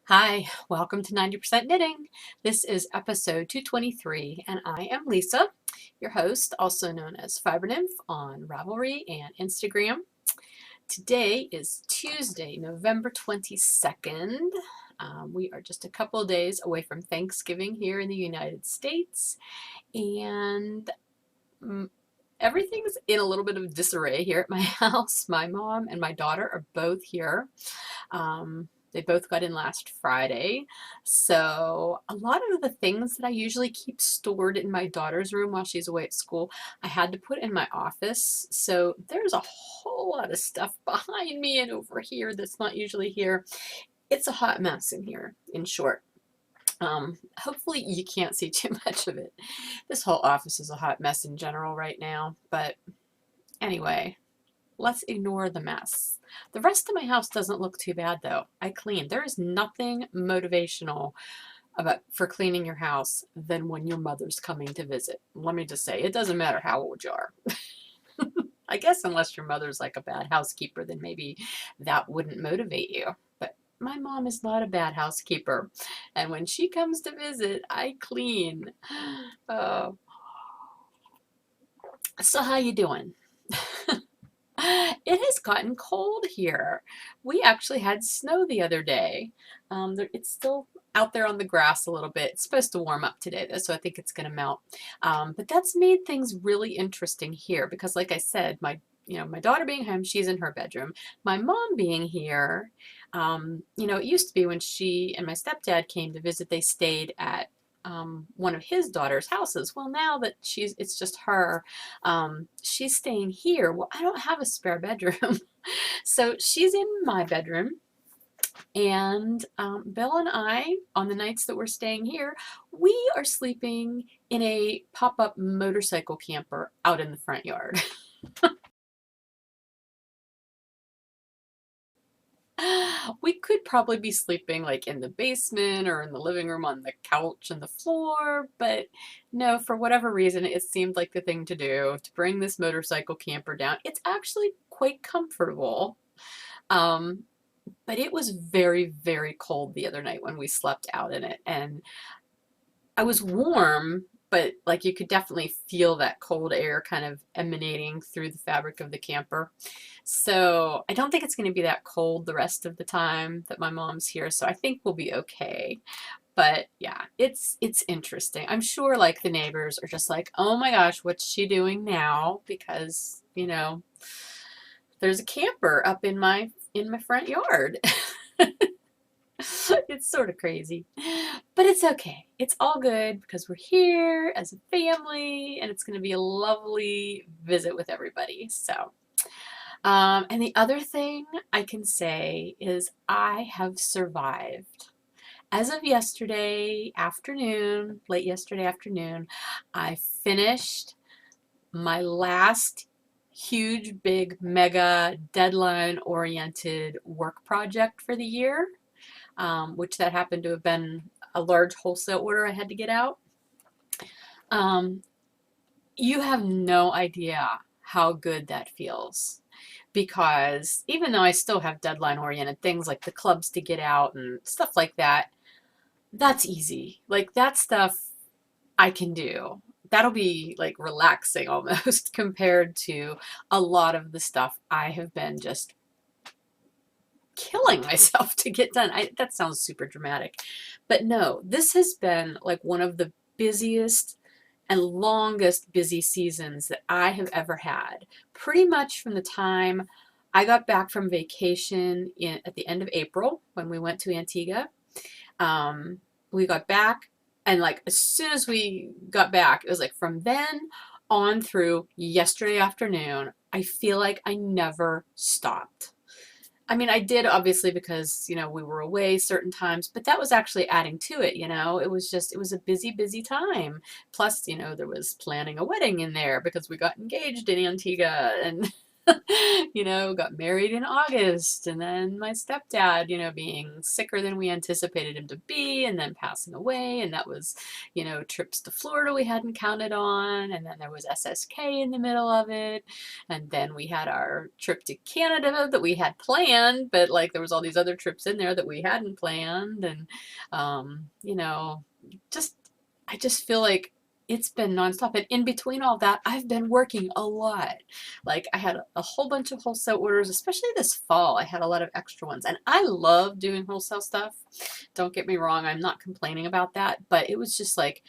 Hi, welcome to 90% Knitting. This is episode 223, and I am Lisa, your host, also known as Fibernymph on Ravelry and Instagram. Today is Tuesday, November 22nd. We are just a couple of days away from Thanksgiving here in the United States, and everything's in a little bit of disarray here at my house. My mom and my daughter are both here. They both got in last Friday. So a lot of the things that I usually keep stored in my daughter's room while she's away at school, I had to put in my office. So there's a whole lot of stuff behind me and over here that's not usually here. It's a hot mess in here, in short. Hopefully you can't see too much of it. This whole office is a hot mess in general right now, but anyway, let's ignore the mess. The rest of my house doesn't look too bad though. I cleaned. There is nothing motivational for cleaning your house than when your mother's coming to visit. Let me just say, it doesn't matter how old you are. I guess unless your mother's like a bad housekeeper, then maybe that wouldn't motivate you. But my mom is not a bad housekeeper. And when she comes to visit, I clean. Oh. So how you doing? It has gotten cold here. We actually had snow the other day. It's still out there on the grass a little bit. It's supposed to warm up today, though, so I think it's going to melt. But that's made things really interesting here because, like I said, my daughter being home, she's in her bedroom. My mom being here, it used to be when she and my stepdad came to visit, they stayed at one of his daughter's houses. Well, now that it's just her, she's staying here. Well, I don't have a spare bedroom. So she's in my bedroom, and Bill and I, on the nights that we're staying here, we are sleeping in a pop-up motorcycle camper out in the front yard. We could probably be sleeping like in the basement or in the living room on the couch and the floor, but no, for whatever reason, it seemed like the thing to do to bring this motorcycle camper down. It's actually quite comfortable, but it was very, very cold the other night when we slept out in it, and I was warm, but like you could definitely feel that cold air kind of emanating through the fabric of the camper. So I don't think it's going to be that cold the rest of the time that my mom's here. So I think we'll be okay. But yeah, it's interesting. I'm sure like the neighbors are just like, oh my gosh, what's she doing now? Because, there's a camper up in my front yard. It's sort of crazy, but it's okay. It's all good because we're here as a family and it's going to be a lovely visit with everybody. So, and the other thing I can say is I have survived. As of yesterday afternoon, late yesterday afternoon, I finished my last huge, big, mega deadline-oriented work project for the year. Which that happened to have been a large wholesale order I had to get out. You have no idea how good that feels, because even though I still have deadline-oriented things like the clubs to get out and stuff like that, that's easy. Like that stuff I can do. That'll be like relaxing almost compared to a lot of the stuff I have been just killing myself to get done. That sounds super dramatic, but no, this has been like one of the busiest and longest busy seasons that I have ever had. Pretty much from the time I got back from vacation at the end of April when we went to Antigua. We got back, and like as soon as we got back, it was like from then on through yesterday afternoon, I feel like I never stopped. I mean, I did obviously because, we were away certain times, but that was actually adding to it, It was a busy, busy time. Plus, there was planning a wedding in there because we got engaged in Antigua, and You know, got married in August, and then my stepdad, you know, being sicker than we anticipated him to be, and then passing away, and that was, you know, trips to Florida we hadn't counted on, and then there was SSK in the middle of it, and then we had our trip to Canada that we had planned, but like there was all these other trips in there that we hadn't planned, and you know, just I just feel like it's been nonstop. And in between all that, I've been working a lot. Like I had a whole bunch of wholesale orders, especially this fall. I had a lot of extra ones. And I love doing wholesale stuff. Don't get me wrong, I'm not complaining about that. But it was just like,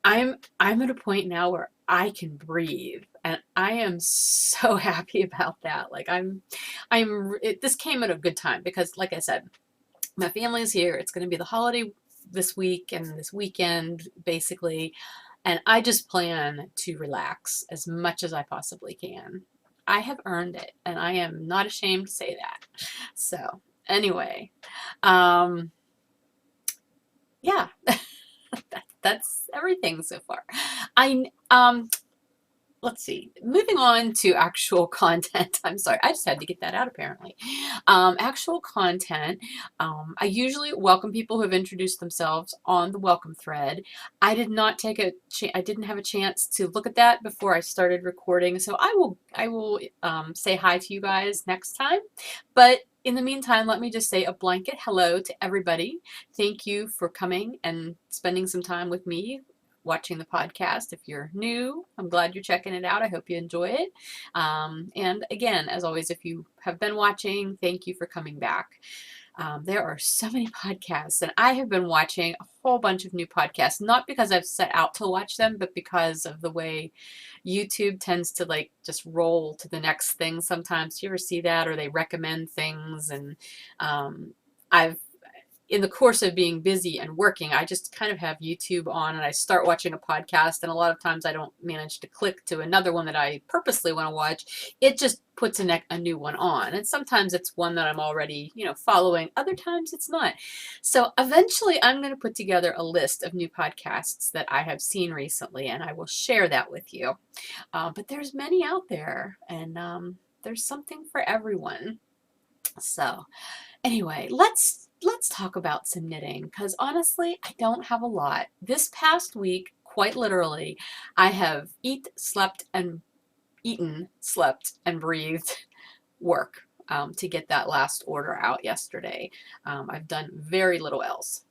I'm at a point now where I can breathe. And I am so happy about that. Like this came at a good time because like I said, my family is here. It's going to be the holiday this week and this weekend, basically. And I just plan to relax as much as I possibly can. I have earned it, and I am not ashamed to say that. So, anyway, yeah, that's everything so far. Let's see, moving on to actual content. I'm sorry, I just had to get that out apparently. Actual content. I usually welcome people who have introduced themselves on the welcome thread. I did not take I didn't have a chance to look at that before I started recording, so I will say hi to you guys next time. But in the meantime, let me just say a blanket hello to everybody. Thank you for coming and spending some time with me watching the podcast. If you're new, I'm glad you're checking it out. I hope you enjoy it. And again, as always, if you have been watching, thank you for coming back. There are so many podcasts, and I have been watching a whole bunch of new podcasts, not because I've set out to watch them, but because of the way YouTube tends to like just roll to the next thing sometimes. Do you ever see that? Or they recommend things, and in the course of being busy and working, I just kind of have YouTube on and I start watching a podcast, and a lot of times I don't manage to click to another one that I purposely want to watch. It just puts a new one on, and sometimes it's one that I'm already, you know, following. Other times it's not. So eventually I'm going to put together a list of new podcasts that I have seen recently, and I will share that with you. But there's many out there, and there's something for everyone. So anyway, let's talk about some knitting, because honestly, I don't have a lot. This past week, quite literally, I have eaten, slept, and breathed work to get that last order out yesterday. I've done very little else,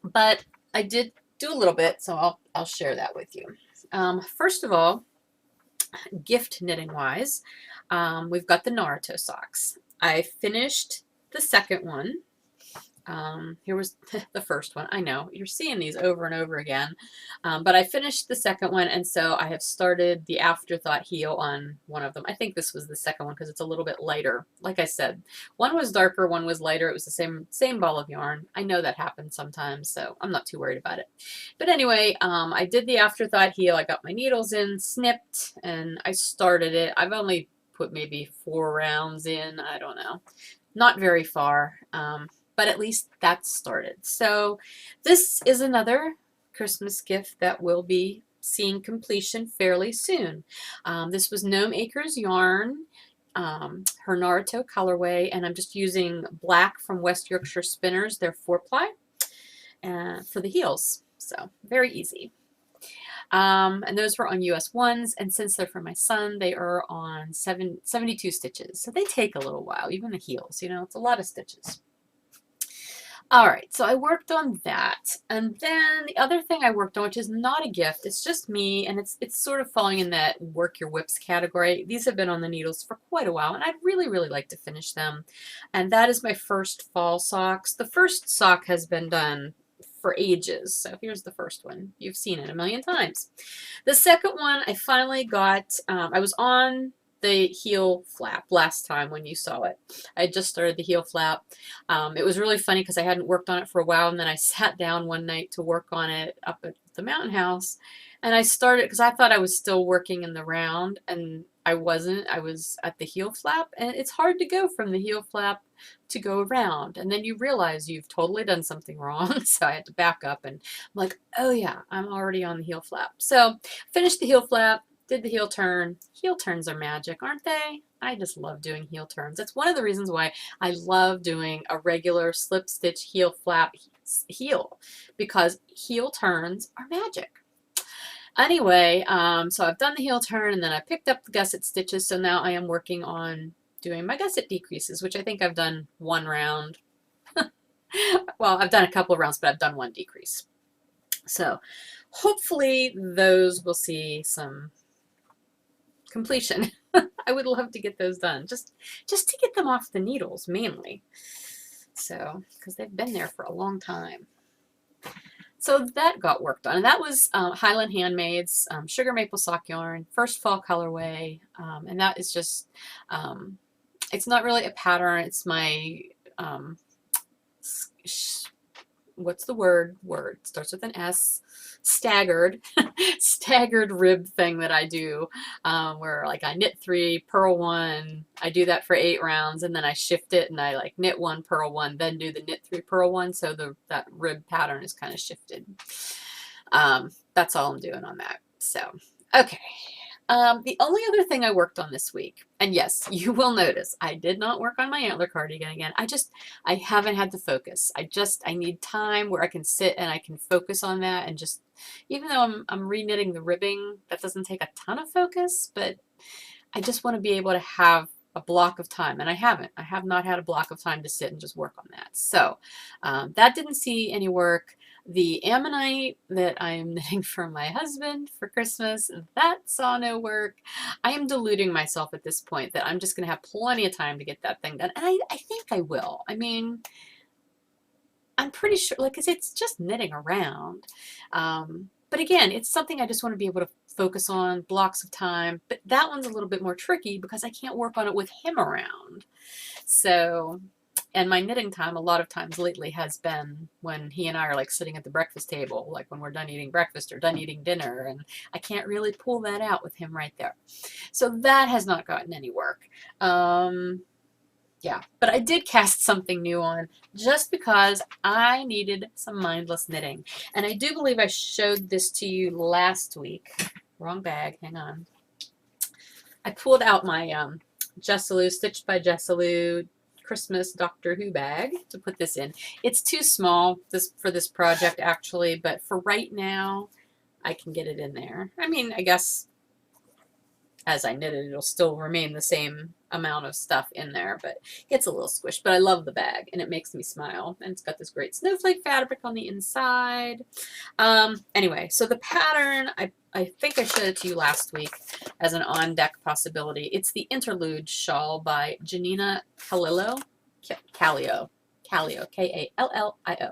but I did do a little bit, so I'll share that with you. First of all, gift knitting wise, we've got the Naruto socks. I finished the second one. Here was the first one. I know you're seeing these over and over again, but I finished the second one, and so I have started the afterthought heel on one of them. I think this was the second one because it's a little bit lighter. Like I said, one was darker, one was lighter. It was the same ball of yarn. I know that happens sometimes, so I'm not too worried about it. But anyway, I did the afterthought heel. I got my needles in, snipped, and I started it. I've only put maybe 4 rounds in. I don't know. Not very far, but at least that's started. So this is another Christmas gift that will be seeing completion fairly soon. This was Gnome Acres yarn, her Naruto colorway, and I'm just using black from West Yorkshire Spinners, their 4-ply, for the heels. So very easy. And those were on US 1s, and since they're for my son, they are on 72 stitches. So they take a little while, even the heels, you know, it's a lot of stitches. All right, so I worked on that. And then the other thing I worked on, which is not a gift, it's just me, and it's sort of falling in that Work Your WIPs category. These have been on the needles for quite a while, and I'd really, really like to finish them. And that is my first fall socks. The first sock has been done for ages. So here's the first one. You've seen it a million times. The second one I finally got, I was on the heel flap last time when you saw it. I just started the heel flap. It was really funny because I hadn't worked on it for a while, and then I sat down one night to work on it up at the mountain house, and I started because I thought I was still working in the round, and I wasn't. I was at the heel flap, and it's hard to go from the heel flap to go around, and then you realize you've totally done something wrong. So I had to back up, and I'm like, oh yeah, I'm already on the heel flap. So finished the heel flap, did the heel turn. Heel turns are magic, aren't they? I just love doing heel turns. That's one of the reasons why I love doing a regular slip stitch heel flap heel, because heel turns are magic. Anyway, so I've done the heel turn, and then I picked up the gusset stitches, so now I am working on doing my gusset decreases, which I think I've done one round. Well, I've done a couple of rounds, but I've done one decrease. So hopefully those will see some completion. I would love to get those done, just to get them off the needles mainly. So, because they've been there for a long time. So that got worked on, and that was Highland Handmaid's Sugar Maple Sock Yarn, first fall colorway, and that is just, it's not really a pattern, it's my, what's the word? It starts with an S, staggered, staggered rib thing that I do, where like I knit 3, purl 1, I do that for 8 rounds, and then I shift it and I like knit 1, purl 1, then do the knit 3, purl 1, so that rib pattern is kind of shifted. That's all I'm doing on that. So, okay. The only other thing I worked on this week, and yes, you will notice, I did not work on my antler cardigan again. I haven't had the focus. I need time where I can sit and I can focus on that, and just, even though I'm reknitting the ribbing, that doesn't take a ton of focus, but I just want to be able to have a block of time, and I have not had a block of time to sit and just work on that. So that didn't see any work. The ammonite that I am knitting for my husband for Christmas, that saw no work. I am deluding myself at this point that I'm just going to have plenty of time to get that thing done. And I think I will. I mean, I'm pretty sure, like, 'cause it's just knitting around. But again, it's something I just want to be able to focus on, blocks of time. But that one's a little bit more tricky because I can't work on it with him around. So, and my knitting time a lot of times lately has been when he and I are like sitting at the breakfast table, like when we're done eating breakfast or done eating dinner, and I can't really pull that out with him right there. So that has not gotten any work. Yeah, but I did cast something new on just because I needed some mindless knitting. And I do believe I showed this to you last week. Wrong bag, hang on. I pulled out my Jessalou, Stitched by Jessalou Christmas Doctor Who bag to put this in. It's too small for this project actually, but for right now, I can get it in there. I mean, I guess as I knit it, it'll still remain the same amount of stuff in there, but it gets a little squished. But I love the bag, and it makes me smile. And it's got this great snowflake fabric on the inside. Anyway, so the pattern, I think I showed it to you last week as an on-deck possibility. It's the Interlude shawl by Janina Kallio, K-A-L-L-I-O.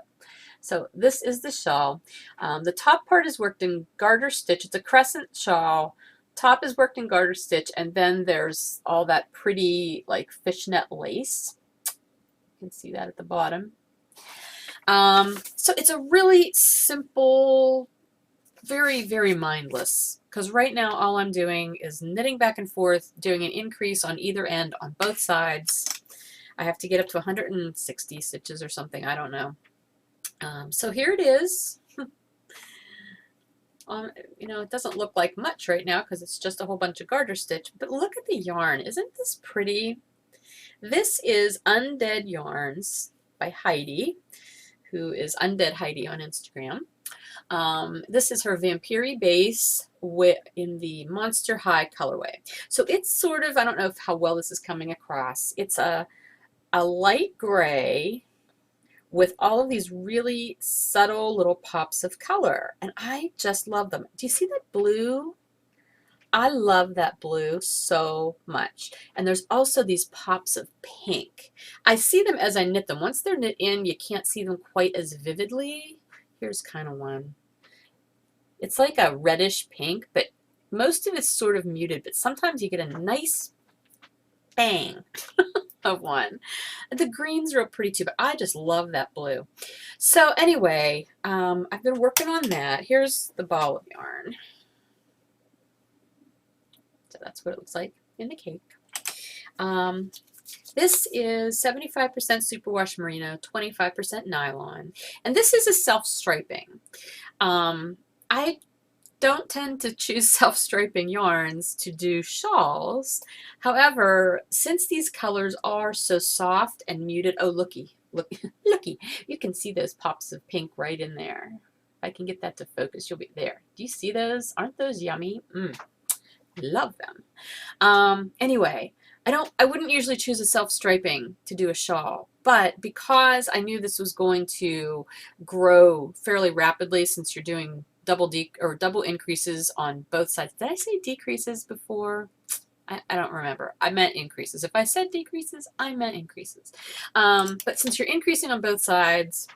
So this is the shawl. The top part is worked in garter stitch. It's a crescent shawl. Top is worked in garter stitch, and then there's all that pretty like fishnet lace. You can see that at the bottom. So it's a really simple, very, very mindless, because right now all I'm doing is knitting back and forth, doing an increase on either end on both sides. I have to get up to 160 stitches or something, I don't know. So here it is. You know, it doesn't look like much right now because it's just a whole bunch of garter stitch, but look at the yarn. Isn't this pretty? This is Undead Yarns by Heidi, who is Undead Heidi on Instagram. This is her Vampiri base in the Monster High colorway. So it's sort of, I don't know how well this is coming across. It's a light gray with all of these really subtle little pops of color. And I just love them. Do you see that blue? I love that blue so much. And there's also these pops of pink. I see them as I knit them. Once they're knit in, you can't see them quite as vividly. Here's kind of one. It's like a reddish pink, but most of it's sort of muted, but sometimes you get a nice bang of one. The greens are pretty too, but I just love that blue. So anyway, I've been working on that. Here's the ball of yarn. So that's what it looks like in the cake. This is 75% superwash merino, 25% nylon, and this is a self-striping. I don't tend to choose self-striping yarns to do shawls. However, since these colors are so soft and muted, oh looky, looky, you can see those pops of pink right in there. If I can get that to focus, you'll be there. Do you see those? Aren't those yummy? Love them. Anyway, I wouldn't usually choose a self-striping to do a shawl, but because I knew this was going to grow fairly rapidly since you're doing double increases on both sides. Did I say decreases before? I don't remember. I meant increases. If I said decreases, I meant increases. But since you're increasing on both sides,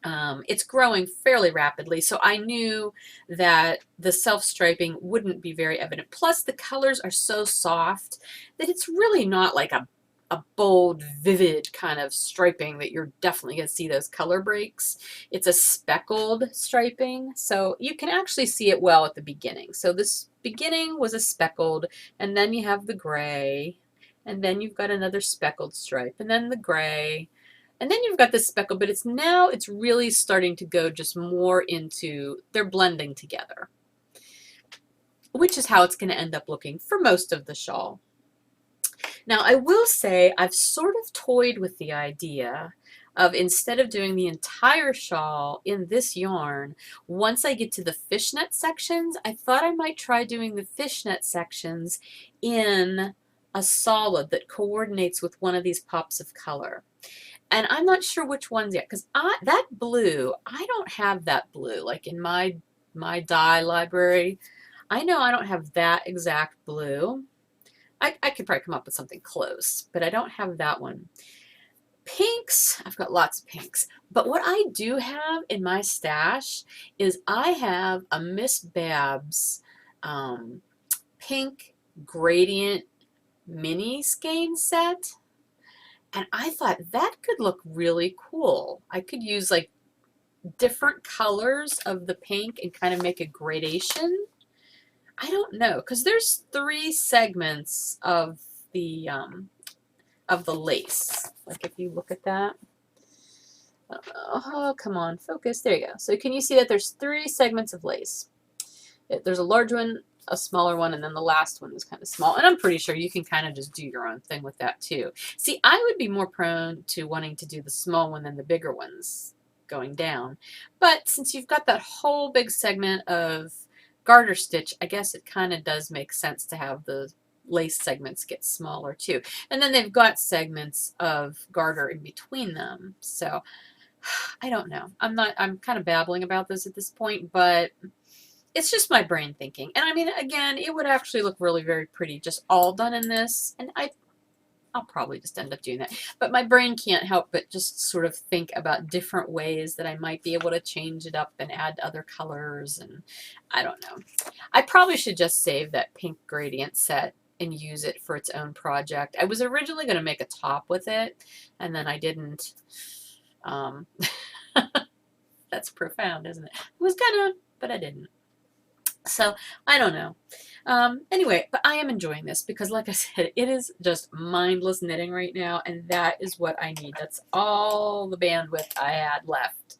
it's growing fairly rapidly, so I knew that the self-striping wouldn't be very evident. Plus, the colors are so soft that it's really not like a bold, vivid kind of striping that you're definitely going to see those color breaks. It's a speckled striping, so you can actually see it well at the beginning. So this beginning was a speckled, and then you have the gray, and then you've got another speckled stripe, and then the gray, and then you've got this speckle, but it's really starting to go just more into, they're blending together, which is how it's going to end up looking for most of the shawl. Now, I will say I've sort of toyed with the idea of, instead of doing the entire shawl in this yarn, once I get to the fishnet sections, I thought I might try doing the fishnet sections in a solid that coordinates with one of these pops of color. And I'm not sure which ones yet, because that blue, I don't have that blue. Like in my dye library, I know I don't have that exact blue. I could probably come up with something close, but I don't have that one. Pinks, I've got lots of pinks. But what I do have in my stash is I have a Miss Babs pink gradient mini skein set. And I thought that could look really cool. I could use like different colors of the pink and kind of make a gradation. I don't know, because there's 3 segments of the lace. Like if you look at that. Oh, come on, focus. There you go. So can you see that there's 3 segments of lace? There's a large one, a smaller one, and then the last one is kind of small. And I'm pretty sure you can kind of just do your own thing with that too. See, I would be more prone to wanting to do the small one than the bigger ones going down. But since you've got that whole big segment of garter stitch, I guess it kind of does make sense to have the lace segments get smaller too. And then they've got segments of garter in between them. So I don't know. I'm kind of babbling about this at this point, but it's just my brain thinking. And I mean, again, it would actually look really very pretty just all done in this. And I'll probably just end up doing that. But my brain can't help but just sort of think about different ways that I might be able to change it up and add other colors. And I don't know. I probably should just save that pink gradient set and use it for its own project. I was originally going to make a top with it, and then I didn't. That's profound, isn't it? I was gonna, but I didn't. So I don't know. Anyway, but I am enjoying this because, like I said, it is just mindless knitting right now, and that is what I need. That's all the bandwidth I had left.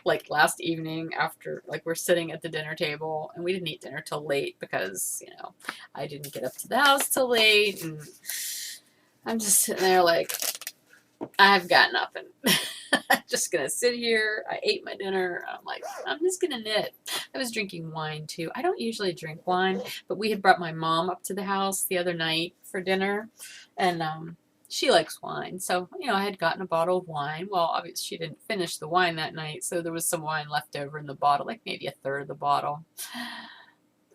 Like last evening after, like, we're sitting at the dinner table, and we didn't eat dinner till late because, you know, I didn't get up to the house till late, and I'm just sitting there like, I've got nothing. I'm just going to sit here. I ate my dinner. I'm like, I'm just going to knit. I was drinking wine too. I don't usually drink wine, but we had brought my mom up to the house the other night for dinner, and she likes wine. So, you know, I had gotten a bottle of wine. Well, obviously she didn't finish the wine that night, so there was some wine left over in the bottle, like maybe a third of the bottle.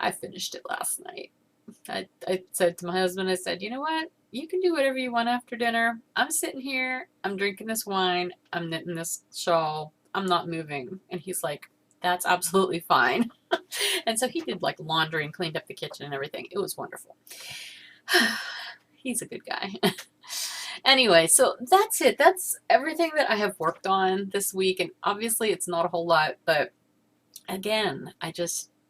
I finished it last night. I said to my husband, I said, you know what? You can do whatever you want after dinner. I'm sitting here. I'm drinking this wine. I'm knitting this shawl. I'm not moving. And he's like, that's absolutely fine. And so he did like laundry and cleaned up the kitchen and everything. It was wonderful. He's a good guy. Anyway, so that's it. That's everything that I have worked on this week. And obviously it's not a whole lot, but again,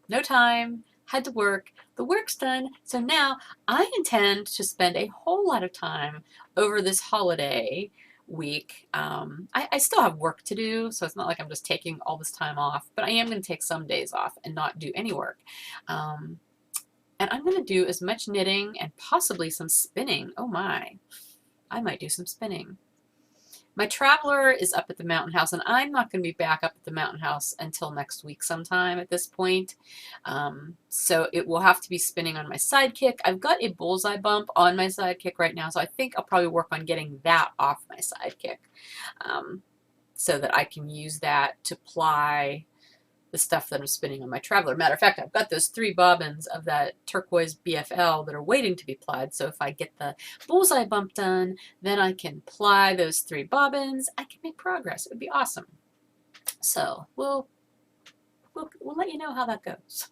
no time. Had to work. The work's done. So now I intend to spend a whole lot of time over this holiday week. I still have work to do, so it's not like I'm just taking all this time off, but I am going to take some days off and not do any work. And I'm going to do as much knitting and possibly some spinning. Oh my, I might do some spinning. My traveler is up at the mountain house, and I'm not going to be back up at the mountain house until next week sometime at this point. So it will have to be spinning on my sidekick. I've got a bullseye bump on my sidekick right now, so I think I'll probably work on getting that off my sidekick so that I can use that to ply the stuff that I'm spinning on my traveler. Matter of fact, I've got those 3 bobbins of that turquoise BFL that are waiting to be plied. So if I get the bullseye bump done, then I can ply those 3 bobbins. I can make progress. It would be awesome. So we'll let you know how that goes.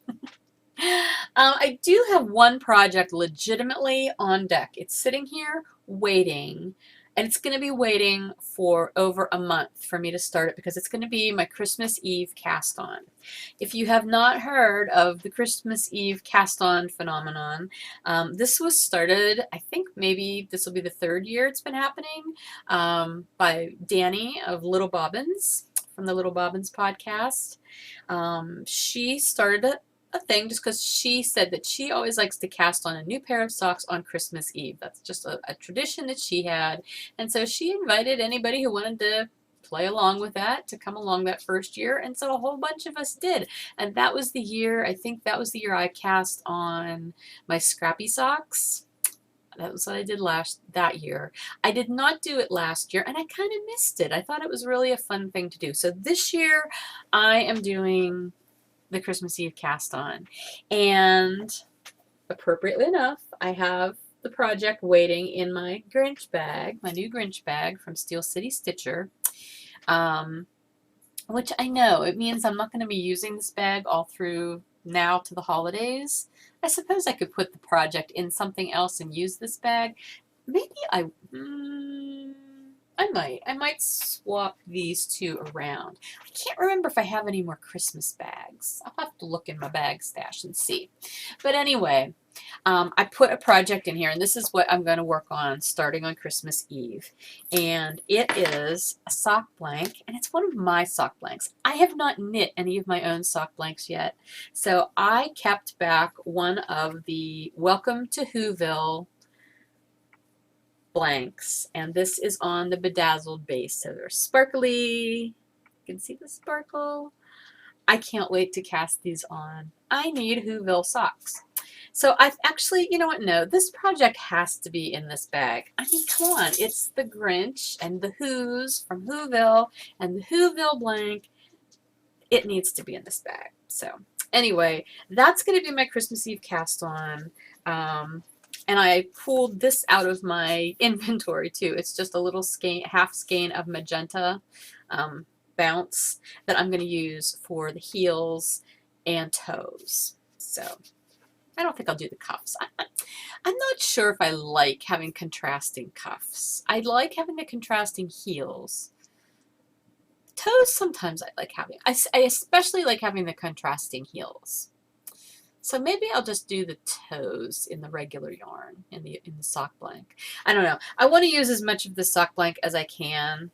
I do have one project legitimately on deck. It's sitting here waiting. And it's going to be waiting for over a month for me to start it because it's going to be my Christmas Eve cast on. If you have not heard of the Christmas Eve cast on phenomenon, this was started, I think maybe this will be the 3rd year it's been happening, by Danny of Little Bobbins from the Little Bobbins podcast. She started a thing just because she said that she always likes to cast on a new pair of socks on Christmas Eve. That's just a tradition that she had. And so she invited anybody who wanted to play along with that to come along that first year. And so a whole bunch of us did. And that was the year, I think that was the year I cast on my scrappy socks. That was what I did that year. I did not do it last year, and I kind of missed it. I thought it was really a fun thing to do. So this year I am doing the Christmas Eve cast on, and appropriately enough, I have the project waiting in my Grinch bag, my new Grinch bag from Steel City Stitcher, which I know it means I'm not going to be using this bag all through now to the holidays. I suppose I could put the project in something else and use this bag. Maybe I might swap these 2 around. I can't remember if I have any more Christmas bags. I'll have to look in my bag stash and see. But anyway, I put a project in here, and this is what I'm going to work on starting on Christmas Eve. And it is a sock blank, and it's one of my sock blanks. I have not knit any of my own sock blanks yet, so I kept back one of the Welcome to Whoville blanks, and this is on the bedazzled base, so they're sparkly. You can see the sparkle. I can't wait to cast these on. I need Whoville socks. So I've actually, you know what, no, this project has to be in this bag. I mean, come on, it's the Grinch and the Who's from Whoville and the Whoville blank. It needs to be in this bag. So anyway, that's going to be my Christmas Eve cast on. And I pulled this out of my inventory too. It's just a little skein, half skein of magenta bounce that I'm going to use for the heels and toes. So I don't think I'll do the cuffs. I'm not sure if I like having contrasting cuffs. I like having the contrasting heels. Toes sometimes I like having. I especially like having the contrasting heels. So maybe I'll just do the toes in the regular yarn, in the sock blank. I don't know. I want to use as much of the sock blank as I can.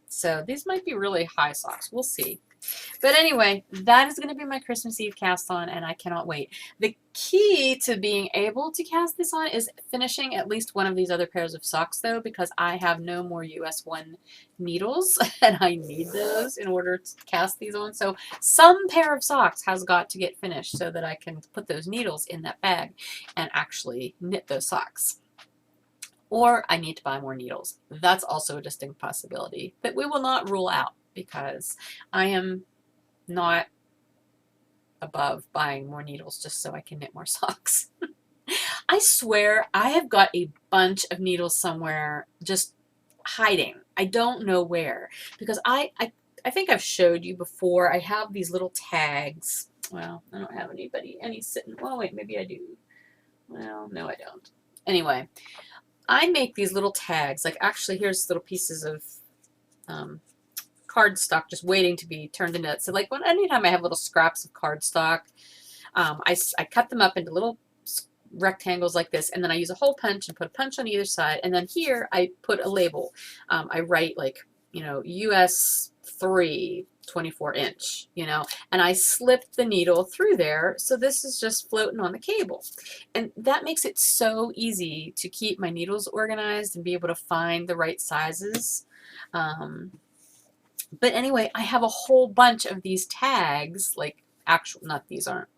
So these might be really high socks. We'll see. But anyway, that is going to be my Christmas Eve cast on, and I cannot wait. The key to being able to cast this on is finishing at least one of these other pairs of socks, though, because I have no more US 1 needles, and I need those in order to cast these on. So some pair of socks has got to get finished so that I can put those needles in that bag and actually knit those socks. Or I need to buy more needles. That's also a distinct possibility that we will not rule out, because I am not above buying more needles just so I can knit more socks. I swear I have got a bunch of needles somewhere just hiding. I don't know where, because I think I've showed you before. I have these little tags. Well, I don't have any sitting. Well, wait, maybe I do. Well, no, I don't. Anyway, I make these little tags. Like, actually, here's little pieces of cardstock just waiting to be turned into it. So like anytime I have little scraps of cardstock, I cut them up into little rectangles like this, and then I use a hole punch and put a punch on either side, and then here I put a label. I write like, you know, US 3 24-inch, you know, and I slip the needle through there, so this is just floating on the cable. And that makes it so easy to keep my needles organized and be able to find the right sizes. But anyway, I have a whole bunch of these tags, like actual, not these aren't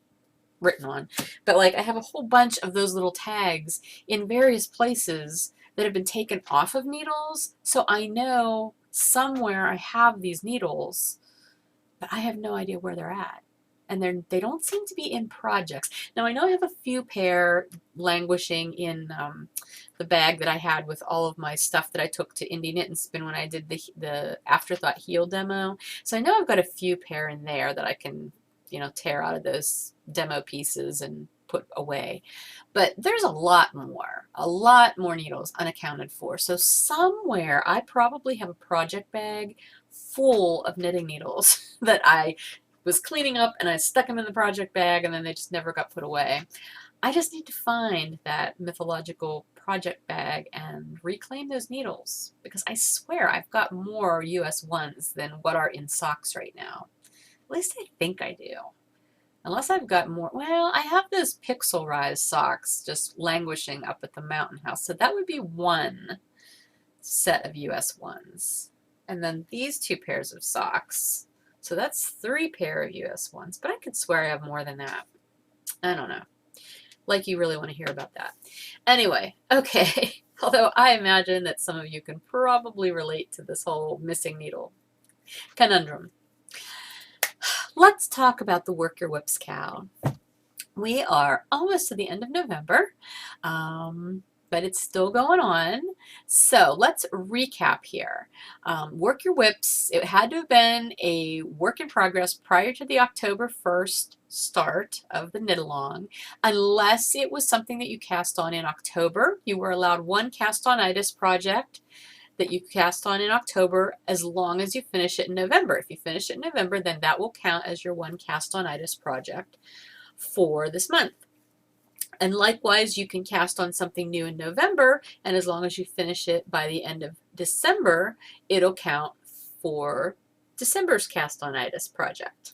written on, but like I have a whole bunch of those little tags in various places that have been taken off of needles, so I know somewhere I have these needles, but I have no idea where they're at. And they don't seem to be in projects. Now I know I have a few pair languishing in the bag that I had with all of my stuff that I took to Indie Knit and Spin when I did the Afterthought Heel demo. So I know I've got a few pair in there that I can, you know, tear out of those demo pieces and put away. But there's a lot more needles unaccounted for. So somewhere I probably have a project bag full of knitting needles that I was cleaning up and I stuck them in the project bag and then they just never got put away. I just need to find that mythological project bag and reclaim those needles, because I swear I've got more US ones than what are in socks right now. At least I think I do. Unless I've got more. Well, I have those pixel-rise socks just languishing up at the mountain house. So that would be one set of US ones. And then these two pairs of socks. So that's 3 pair of US ones. But I could swear I have more than that. I don't know. Like you really want to hear about that. Anyway, okay. Although I imagine that some of you can probably relate to this whole missing needle conundrum. Let's talk about the Work Your WIPs KAL. We are almost to the end of November, but it's still going on. So let's recap here. Work Your WIPs, it had to have been a work in progress prior to the October 1st start of the knit along, unless it was something that you cast on in October. You were allowed one cast-on-itis project that you cast on in October as long as you finish it in November. If you finish it in November, then that will count as your one cast-on-itis project for this month. And likewise, you can cast on something new in November, and as long as you finish it by the end of December, it'll count for December's cast-on-itis project.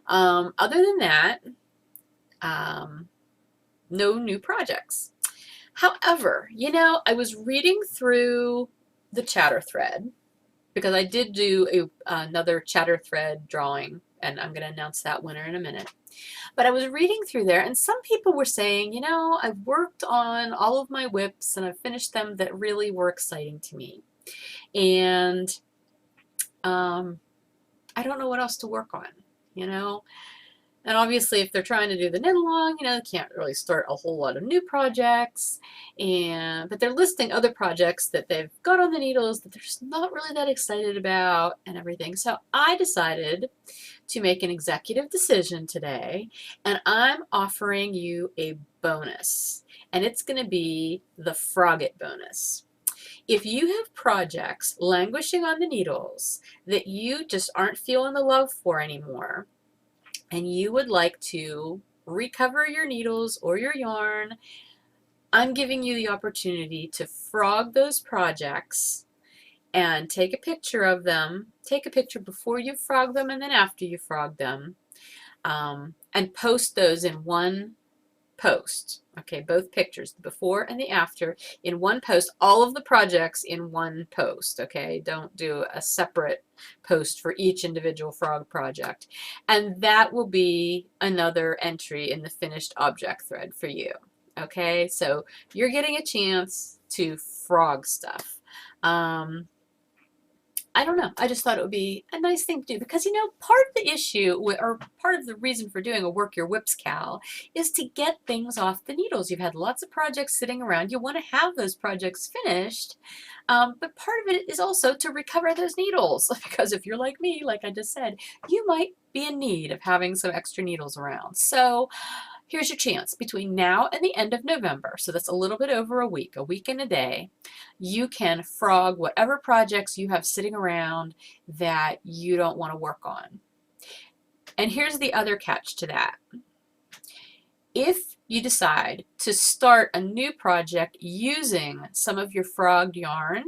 Other than that, no new projects. However, you know, I was reading through the chatter thread, because I did do another chatter thread drawing, and I'm going to announce that winner in a minute. But I was reading through there, and some people were saying, you know, I've worked on all of my WIPs and I've finished them that really were exciting to me. And I don't know what else to work on, you know. And obviously, if they're trying to do the knit along, you know, they can't really start a whole lot of new projects. But they're listing other projects that they've got on the needles that they're just not really that excited about and everything. So I decided to make an executive decision today, and I'm offering you a bonus. And it's going to be the Frog It bonus. If you have projects languishing on the needles that you just aren't feeling the love for anymore, and you would like to recover your needles or your yarn, I'm giving you the opportunity to frog those projects and take a picture of them. Take a picture before you frog them and then after you frog them, and post those in one post. Okay, both pictures, the before and the after, in one post, all of the projects in one post. Okay, don't do a separate post for each individual frog project. And that will be another entry in the finished object thread for you. Okay, so you're getting a chance to frog stuff. I don't know. I just thought it would be a nice thing to do, because, you know, part of the issue, or part of the reason for doing a Work Your WIPs KAL, is to get things off the needles. You've had lots of projects sitting around. You want to have those projects finished, but part of it is also to recover those needles, because if you're like me, like I just said, you might be in need of having some extra needles around. So here's your chance. Between now and the end of November, so that's a little bit over a week and a day, you can frog whatever projects you have sitting around that you don't want to work on. And here's the other catch to that. If you decide to start a new project using some of your frogged yarn,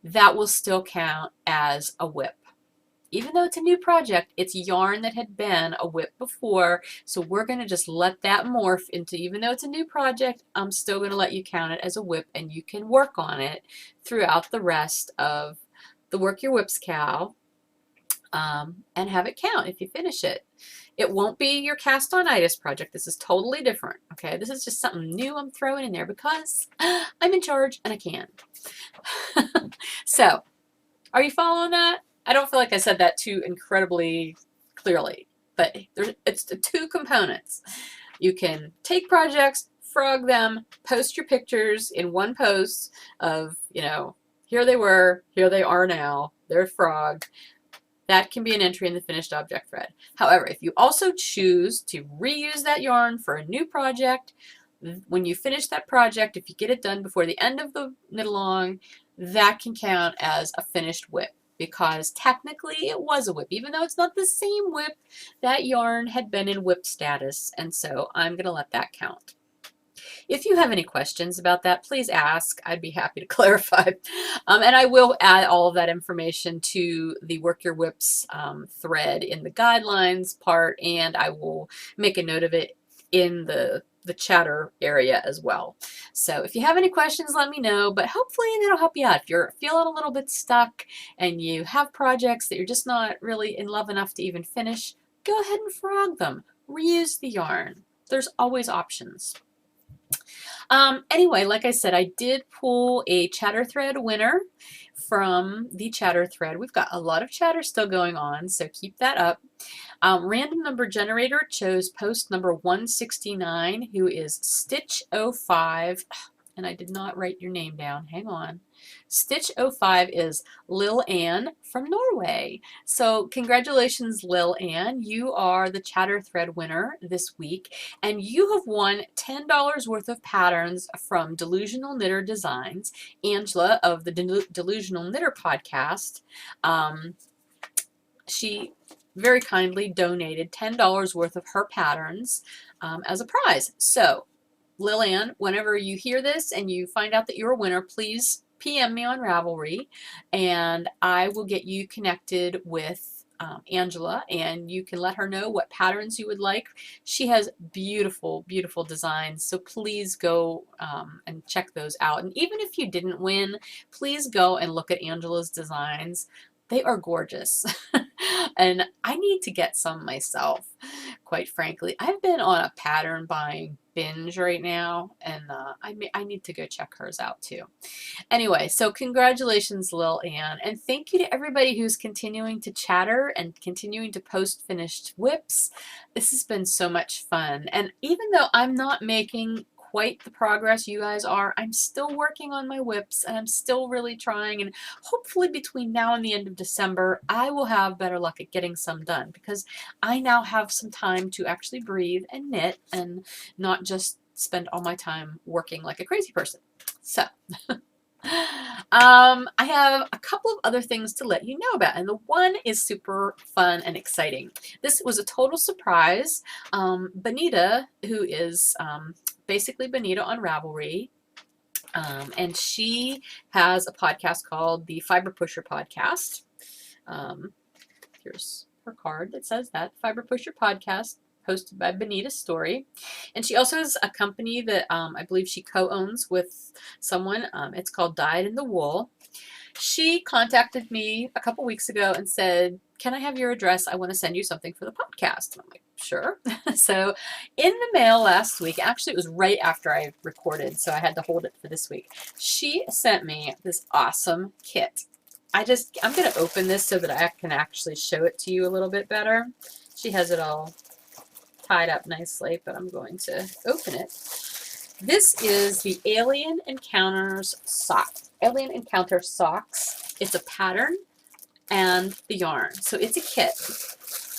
that will still count as a WIP. Even though it's a new project, it's yarn that had been a WIP before, so we're going to just let that morph into, even though it's a new project, I'm still going to let you count it as a WIP, and you can work on it throughout the rest of the Work Your WIPs KAL, and have it count if you finish it. It won't be your cast-on-itis project. This is totally different, okay? This is just something new I'm throwing in there because I'm in charge and I can. So, are you following that? I don't feel like I said that too incredibly clearly, but it's the two components. You can take projects, frog them, post your pictures in one post of, you know, here they were, here they are now, they're frogged. That can be an entry in the finished object thread. However, if you also choose to reuse that yarn for a new project, when you finish that project, if you get it done before the end of the knit along, that can count as a finished WIP, because technically it was a WIP. Even though it's not the same WIP, that yarn had been in WIP status, and so I'm going to let that count. If you have any questions about that, please ask. I'd be happy to clarify. And I will add all of that information to the Work Your WIPs thread in the guidelines part, and I will make a note of it in the chatter area as well. So if you have any questions, let me know, but hopefully that'll help you out. If you're feeling a little bit stuck and you have projects that you're just not really in love enough to even finish, go ahead and frog them. Reuse the yarn. There's always options. Anyway, like I said, I did pull a chatter thread winner from the chatter thread. We've got a lot of chatter still going on, so keep that up. Random number generator chose post number 169, who is Stitch05, and I did not write your name down. Hang on. Stitch05 is Lil Ann from Norway. So congratulations, Lil Ann. You are the chatter thread winner this week, and you have won $10 worth of patterns from Delusional Knitter Designs. Angela of the Delusional Knitter podcast, she very kindly donated $10 worth of her patterns as a prize. So Lillian, whenever you hear this and you find out that you're a winner, please PM me on Ravelry, and I will get you connected with Angela, and you can let her know what patterns you would like. She has beautiful, beautiful designs, so please go and check those out. And even if you didn't win, please go and look at Angela's designs. They are gorgeous. And I need to get some myself, quite frankly. I've been on a pattern buying binge right now, and I need to go check hers out too. Anyway, so congratulations, Lil Ann, and thank you to everybody who's continuing to chatter and continuing to post finished WIPs. This has been so much fun, and even though I'm not making quite the progress you guys are, I'm still working on my WIPs, and I'm still really trying, and hopefully between now and the end of December I will have better luck at getting some done, because I now have some time to actually breathe and knit and not just spend all my time working like a crazy person. So I have a couple of other things to let you know about, and the one is super fun and exciting. This was a total surprise. Benita, who is basically Benita on Ravelry, and she has a podcast called the Fiber Pusher Podcast. Here's her card that says that, Fiber Pusher Podcast, hosted by Benita Story. And she also has a company that I believe she co-owns with someone. It's called Dyed in the Wool. She contacted me a couple weeks ago and said, can I have your address? I want to send you something for the podcast. And I'm like, sure. So in the mail last week, actually it was right after I recorded, so I had to hold it for this week. She sent me this awesome kit. I'm going to open this so that I can actually show it to you a little bit better. She has it all tied up nicely, but I'm going to open it. This is the Alien Encounters sock. Alien Encounter socks. It's a pattern and the yarn. So it's a kit.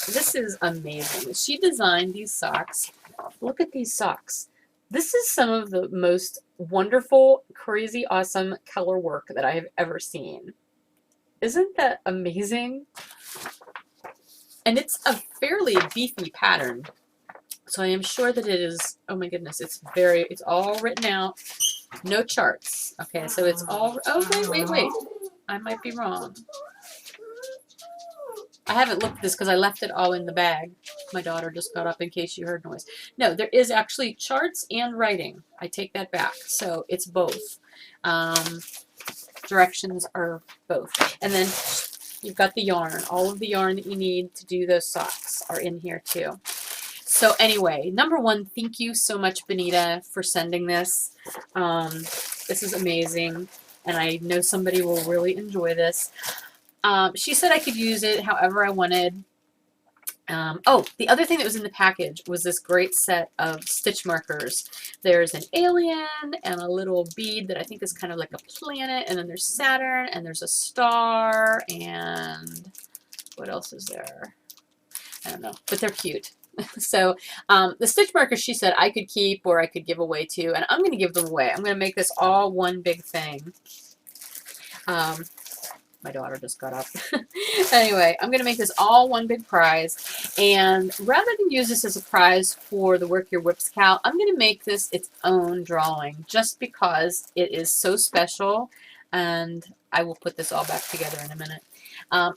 This is amazing. She designed these socks. Look at these socks. This is some of the most wonderful, crazy, awesome color work that I have ever seen. Isn't that amazing? And it's a fairly beefy pattern. So I am sure that it is, oh my goodness, it's all written out. No charts. Okay, so it's all, oh, wait. I might be wrong. I haven't looked at this because I left it all in the bag. My daughter just got up in case you heard noise. No, there is actually charts and writing. I take that back. So it's both. Directions are both. And then you've got the yarn. All of the yarn that you need to do those socks are in here too. So anyway, number one, thank you so much, Benita, for sending this. This is amazing, and I know somebody will really enjoy this. She said I could use it however I wanted. Oh, the other thing that was in the package was this great set of stitch markers. There's an alien and a little bead that I think is kind of like a planet, and then there's Saturn, and there's a star, and what else is there? I don't know, but they're cute. So the stitch markers, she said I could keep or I could give away too, and I'm going to give them away. I'm going to make this all one big thing. My daughter just got up. Anyway, I'm going to make this all one big prize, and rather than use this as a prize for the Work Your WIPs KAL, I'm going to make this its own drawing just because it is so special, and I will put this all back together in a minute.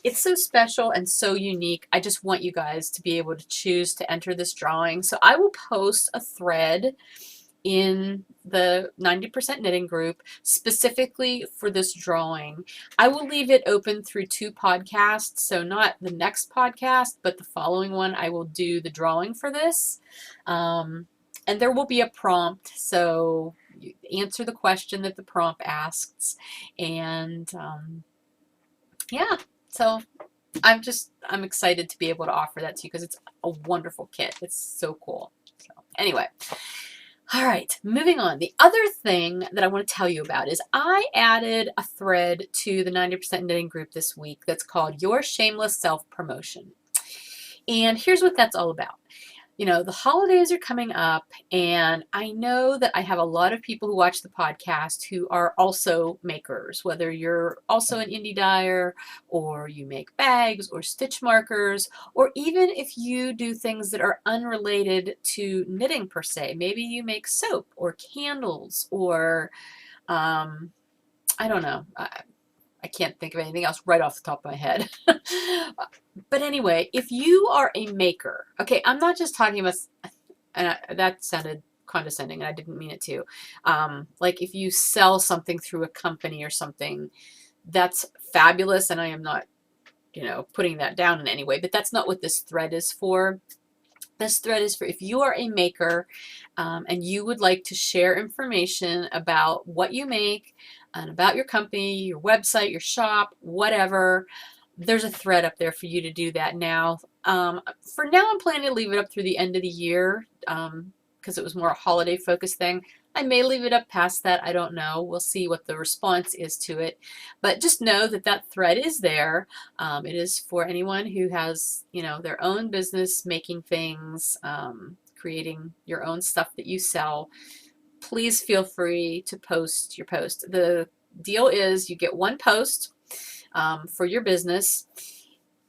It's so special and so unique. I just want you guys to be able to choose to enter this drawing. So I will post a thread in the 90% knitting group specifically for this drawing. I will leave it open through 2 podcasts, so not the next podcast, but the following one I will do the drawing for this. And there will be a prompt, so you answer the question that the prompt asks, and yeah, so I'm excited to be able to offer that to you because it's a wonderful kit. It's so cool. So anyway, all right, moving on. The other thing that I want to tell you about is I added a thread to the 90% knitting group this week that's called Your Shameless Self-Promotion. And here's what that's all about. You know, the holidays are coming up, and I know that I have a lot of people who watch the podcast who are also makers, whether you're also an indie dyer or you make bags or stitch markers, or even if you do things that are unrelated to knitting per se. Maybe you make soap or candles or, I don't know. I can't think of anything else right off the top of my head. But anyway, if you are a maker, okay, I'm not just talking about, and that sounded condescending, and I didn't mean it to. Like if you sell something through a company or something, that's fabulous, and I am not, you know, putting that down in any way, but that's not what this thread is for. This thread is for if you are a maker and you would like to share information about what you make and about your company, your website, your shop, whatever. There's a thread up there for you to do that now. For now, I'm planning to leave it up through the end of the year because it was more a holiday focused thing. I may leave it up past that. I don't know. We'll see what the response is to it. But just know that that thread is there. It is for anyone who has, you know, their own business making things, creating your own stuff that you sell. Please feel free to post your post. The deal is you get one post for your business.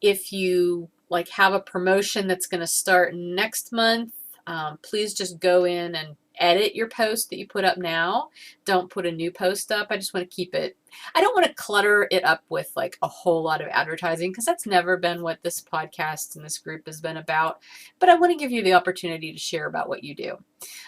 If you like have a promotion that's going to start next month, please just go in and edit your post that you put up now. Don't put a new post up. I just want to keep it, I don't want to clutter it up with like a whole lot of advertising because that's never been what this podcast and this group has been about. But I want to give you the opportunity to share about what you do.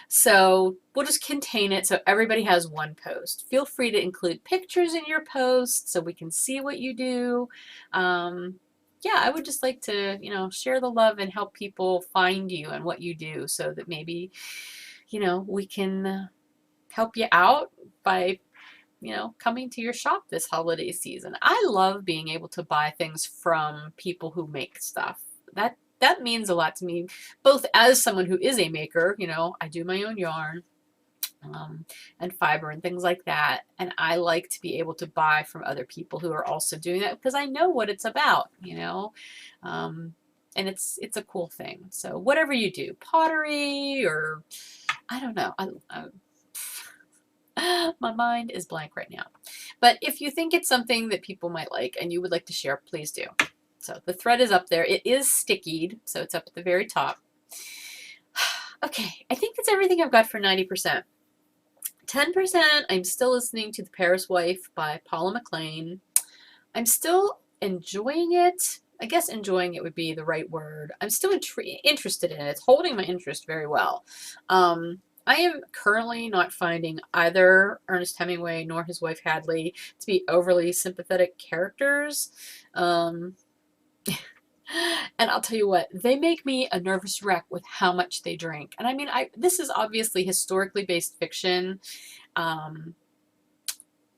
So we'll just contain it so everybody has one post. Feel free to include pictures in your post so we can see what you do. Yeah, I would just like to, you know, share the love and help people find you and what you do so that maybe, you know, we can help you out by, you know, coming to your shop this holiday season. I love being able to buy things from people who make stuff. That means a lot to me, both as someone who is a maker. You know, I do my own yarn and fiber and things like that, and I like to be able to buy from other people who are also doing that because I know what it's about, you know. And it's a cool thing. So whatever you do, pottery or I don't know. My mind is blank right now. But if you think it's something that people might like and you would like to share, please do. So the thread is up there. It is stickied, so it's up at the very top. Okay, I think that's everything I've got for 90%. 10%, I'm still listening to The Paris Wife by Paula McLean. I'm still enjoying it. I guess enjoying it would be the right word. I'm still interested in it. It's holding my interest very well. I am currently not finding either Ernest Hemingway nor his wife Hadley to be overly sympathetic characters. Um, and I'll tell you what, they make me a nervous wreck with how much they drink. And I mean, this is obviously historically based fiction. Um,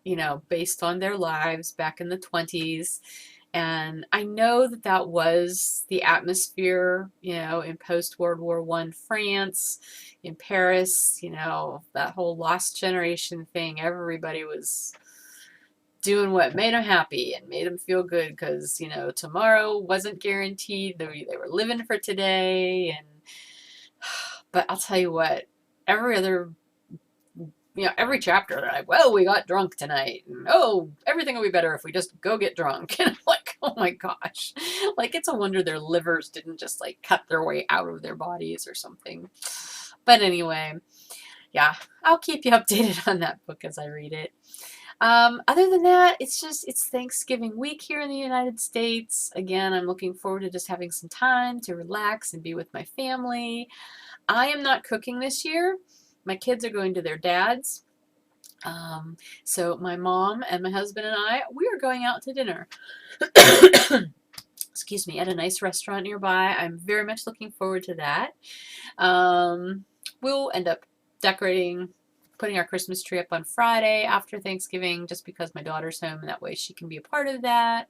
you know, based on their lives back in the 20s. And I know that that was the atmosphere, you know, in post-World War I France, in Paris, you know, that whole lost generation thing. Everybody was doing what made them happy and made them feel good because, you know, tomorrow wasn't guaranteed. They were living for today. And but I'll tell you what, every other every chapter, they're like, well, we got drunk tonight. And, oh, everything will be better if we just go get drunk. And I'm like, oh my gosh. Like, it's a wonder their livers didn't just like cut their way out of their bodies or something. But anyway, yeah, I'll keep you updated on that book as I read it. Other than that, it's Thanksgiving week here in the United States. Again, I'm looking forward to just having some time to relax and be with my family. I am not cooking this year. My kids are going to their dad's. So my mom and my husband and we are going out to dinner. Excuse me, at a nice restaurant nearby. I'm very much looking forward to that. We'll end up putting our Christmas tree up on Friday after Thanksgiving just because my daughter's home and that way she can be a part of that.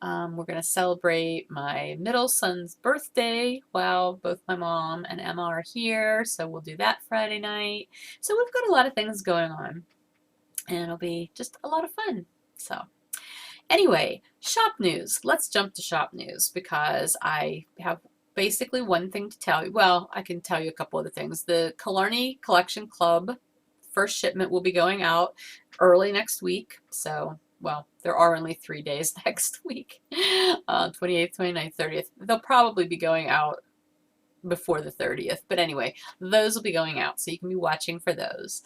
We're going to celebrate my middle son's birthday while both my mom and Emma are here, so we'll do that Friday night. So we've got a lot of things going on, and it'll be just a lot of fun. So anyway, shop news. Let's jump to shop news because I have basically one thing to tell you. Well, I can tell you a couple other things. The Killarney Collection Club first shipment will be going out early next week, so well, there are only 3 days next week, 28th, 29th, 30th. They'll probably be going out before the 30th. But anyway, those will be going out, so you can be watching for those.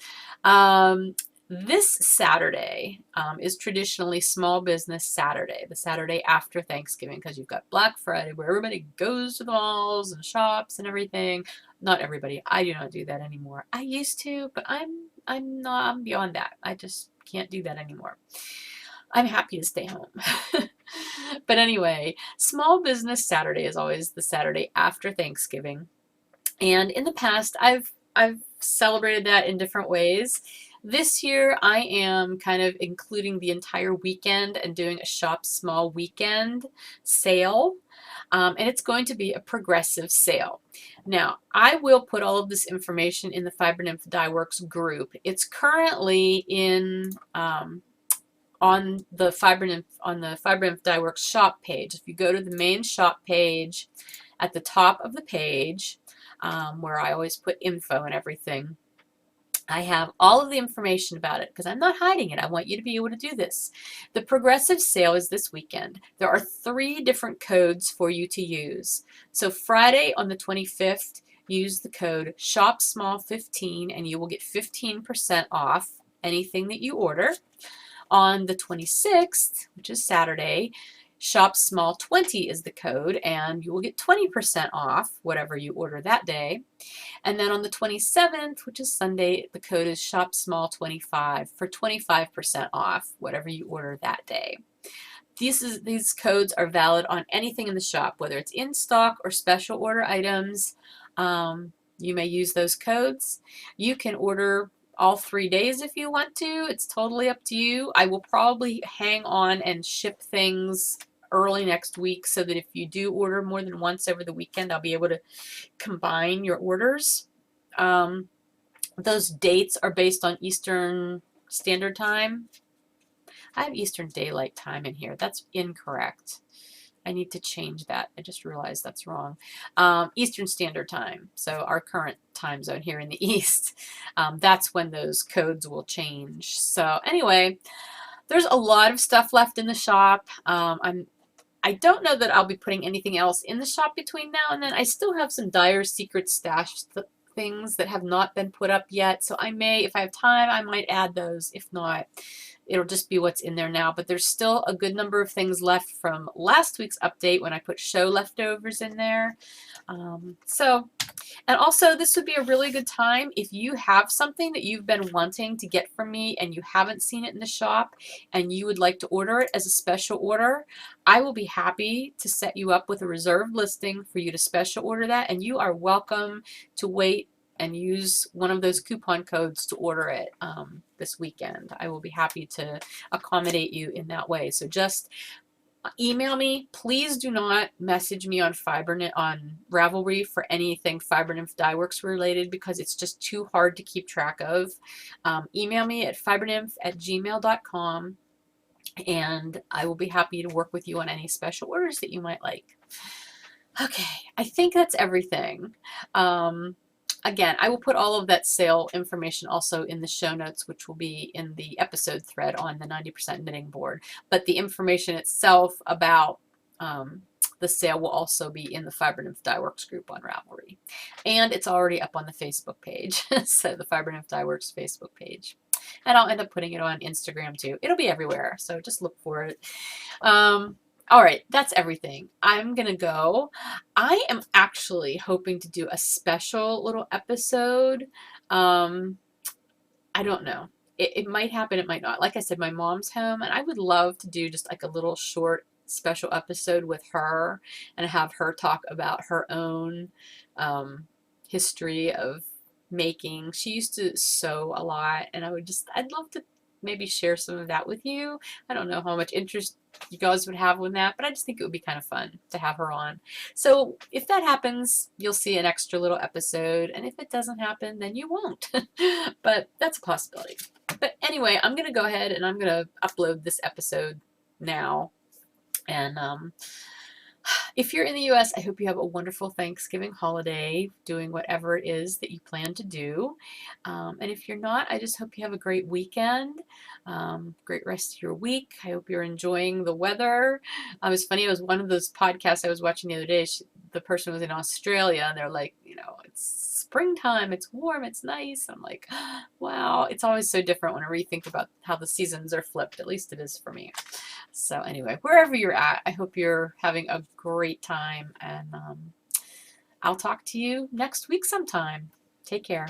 This Saturday is traditionally Small Business Saturday, the Saturday after Thanksgiving, because you've got Black Friday where everybody goes to the malls and shops and everything. Not everybody. I do not do that anymore. I used to, but I'm beyond that. I just can't do that anymore. I'm happy to stay home. But anyway, Small Business Saturday is always the Saturday after Thanksgiving. And in the past, I've celebrated that in different ways. This year, I am kind of including the entire weekend and doing a Shop Small weekend sale. And it's going to be a progressive sale. Now, I will put all of this information in the Fibernymph Dye Works group. It's currently in on the Fibernymph Dye Works shop page. If you go to the main shop page, at the top of the page, where I always put info and everything, I have all of the information about it because I'm not hiding it. I want you to be able to do this. The progressive sale is this weekend. There are 3 different codes for you to use. So Friday on the 25th, use the code SHOPSMALL15 and you will get 15% off anything that you order. On the 26th, which is Saturday, SHOPSMALL20 is the code and you will get 20% off whatever you order that day. And then on the 27th, which is Sunday, the code is SHOPSMALL25 for 25% off whatever you order that day. These codes are valid on anything in the shop, whether it's in stock or special order items. You may use those codes. You can order all 3 days if you want to. It's totally up to you. I will probably hang on and ship things early next week so that if you do order more than once over the weekend, I'll be able to combine your orders. Those dates are based on Eastern Standard Time. I have Eastern Daylight Time in here. That's incorrect. I need to change that. I just realized that's wrong. Eastern Standard Time, so our current time zone here in the East. That's when those codes will change. So anyway, there's a lot of stuff left in the shop. I don't know that I'll be putting anything else in the shop between now and then. I still have some Dyer's Secret Stash things that have not been put up yet. So I may, if I have time, I might add those. If not, it'll just be what's in there now. But there's still a good number of things left from last week's update when I put show leftovers in there. And also, this would be a really good time if you have something that you've been wanting to get from me and you haven't seen it in the shop and you would like to order it as a special order. I will be happy to set you up with a reserved listing for you to special order that, and you are welcome to wait and use one of those coupon codes to order it this weekend. I will be happy to accommodate you in that way. So just email me. Please do not message me on Ravelry for anything Fibernymph Dye Works related, because it's just too hard to keep track of. Email me at fibernymph@gmail.com, and I will be happy to work with you on any special orders that you might like. Okay, I think that's everything. Again, I will put all of that sale information also in the show notes, which will be in the episode thread on the 90% knitting board. But the information itself about the sale will also be in the Fibernymph Dye Works group on Ravelry. And it's already up on the Facebook page, so the Fibernymph Dye Works Facebook page. And I'll end up putting it on Instagram too. It'll be everywhere, so just look for it. All right, that's everything. I'm going to go. I am actually hoping to do a special little episode. I don't know. It might happen, it might not. Like I said, my mom's home, and I would love to do just like a little short special episode with her and have her talk about her own history of making. She used to sew a lot, and I'd love to maybe share some of that with you. I don't know how much interest you guys would have with that, but I just think it would be kind of fun to have her on. So if that happens, you'll see an extra little episode, and if it doesn't happen, then you won't. But that's a possibility. But anyway, I'm going to go ahead and I'm going to upload this episode now. And if you're in the US, I hope you have a wonderful Thanksgiving holiday, doing whatever it is that you plan to do. And if you're not, I just hope you have a great weekend, great rest of your week. I hope you're enjoying the weather. It was funny, it was one of those podcasts I was watching the other day. The person was in Australia, and they're like, you know, it's springtime, it's warm, it's nice. I'm like, wow, it's always so different whenever you think about how the seasons are flipped. At least it is for me. So anyway, wherever you're at, I hope you're having a great time, and I'll talk to you next week sometime. Take care.